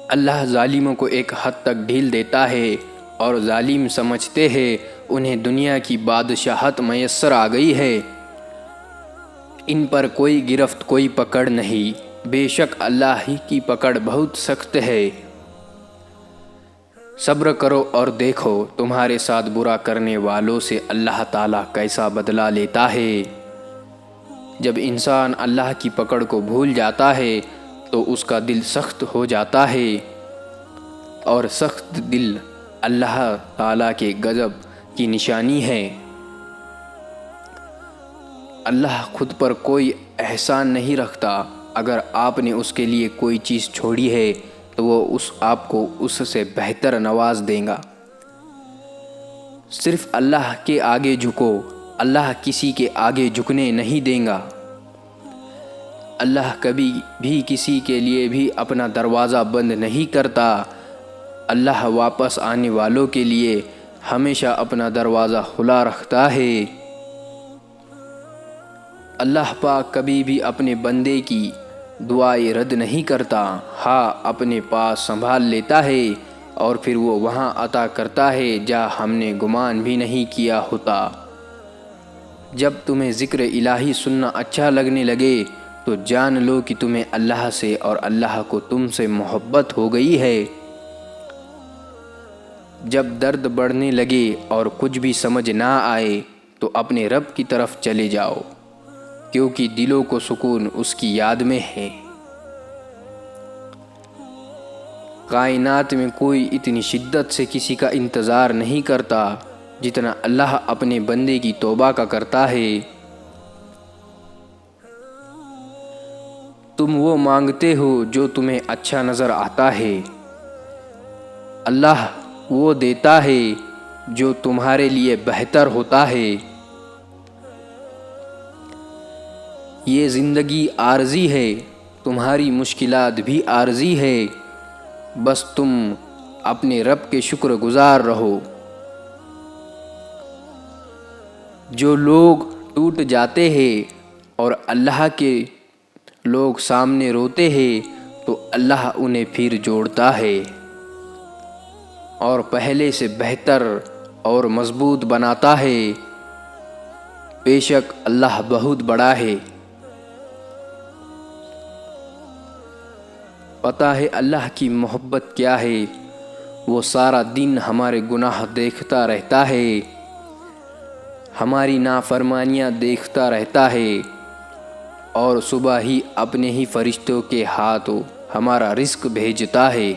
اللہ ظالموں کو ایک حد تک ڈھیل دیتا ہے اور ظالم سمجھتے ہیں انہیں دنیا کی بادشاہت میسر آ گئی ہے، ان پر کوئی گرفت کوئی پکڑ نہیں، بے شک اللہ ہی کی پکڑ بہت سخت ہے۔ صبر کرو اور دیکھو تمہارے ساتھ برا کرنے والوں سے اللہ تعالیٰ کیسا بدلہ لیتا ہے۔ جب انسان اللہ کی پکڑ کو بھول جاتا ہے تو اس کا دل سخت ہو جاتا ہے، اور سخت دل اللہ تعالیٰ کے غضب کی نشانی ہے۔ اللہ خود پر کوئی احسان نہیں رکھتا، اگر آپ نے اس کے لیے کوئی چیز چھوڑی ہے تو وہ آپ کو اس سے بہتر نواز دے گا۔ صرف اللہ کے آگے جھکو، اللہ کسی کے آگے جھکنے نہیں دے گا۔ اللہ کبھی بھی کسی کے لیے بھی اپنا دروازہ بند نہیں کرتا، اللہ واپس آنے والوں کے لیے ہمیشہ اپنا دروازہ کھلا رکھتا ہے۔ اللہ پاک کبھی بھی اپنے بندے کی دعائیں رد نہیں کرتا، ہاں اپنے پاس سنبھال لیتا ہے اور پھر وہ وہاں عطا کرتا ہے جہاں ہم نے گمان بھی نہیں کیا ہوتا۔ جب تمہیں ذکر الہی سننا اچھا لگنے لگے تو جان لو کہ تمہیں اللہ سے اور اللہ کو تم سے محبت ہو گئی ہے۔ جب درد بڑھنے لگے اور کچھ بھی سمجھ نہ آئے تو اپنے رب کی طرف چلے جاؤ، کیونکہ دلوں کو سکون اس کی یاد میں ہے۔ کائنات میں کوئی اتنی شدت سے کسی کا انتظار نہیں کرتا جتنا اللہ اپنے بندے کی توبہ کا کرتا ہے۔ تم وہ مانگتے ہو جو تمہیں اچھا نظر آتا ہے، اللہ وہ دیتا ہے جو تمہارے لیے بہتر ہوتا ہے۔ یہ زندگی عارضی ہے، تمہاری مشکلات بھی عارضی ہے، بس تم اپنے رب کے شکر گزار رہو۔ جو لوگ ٹوٹ جاتے ہیں اور اللہ کے لوگ سامنے روتے ہیں تو اللہ انہیں پھر جوڑتا ہے اور پہلے سے بہتر اور مضبوط بناتا ہے۔ بے شک اللہ بہت بڑا ہے۔ پتہ ہے اللہ کی محبت کیا ہے؟ وہ سارا دن ہمارے گناہ دیکھتا رہتا ہے، ہماری نافرمانیاں دیکھتا رہتا ہے، اور صبح ہی اپنے ہی فرشتوں کے ہاتھوں ہمارا رزق بھیجتا ہے۔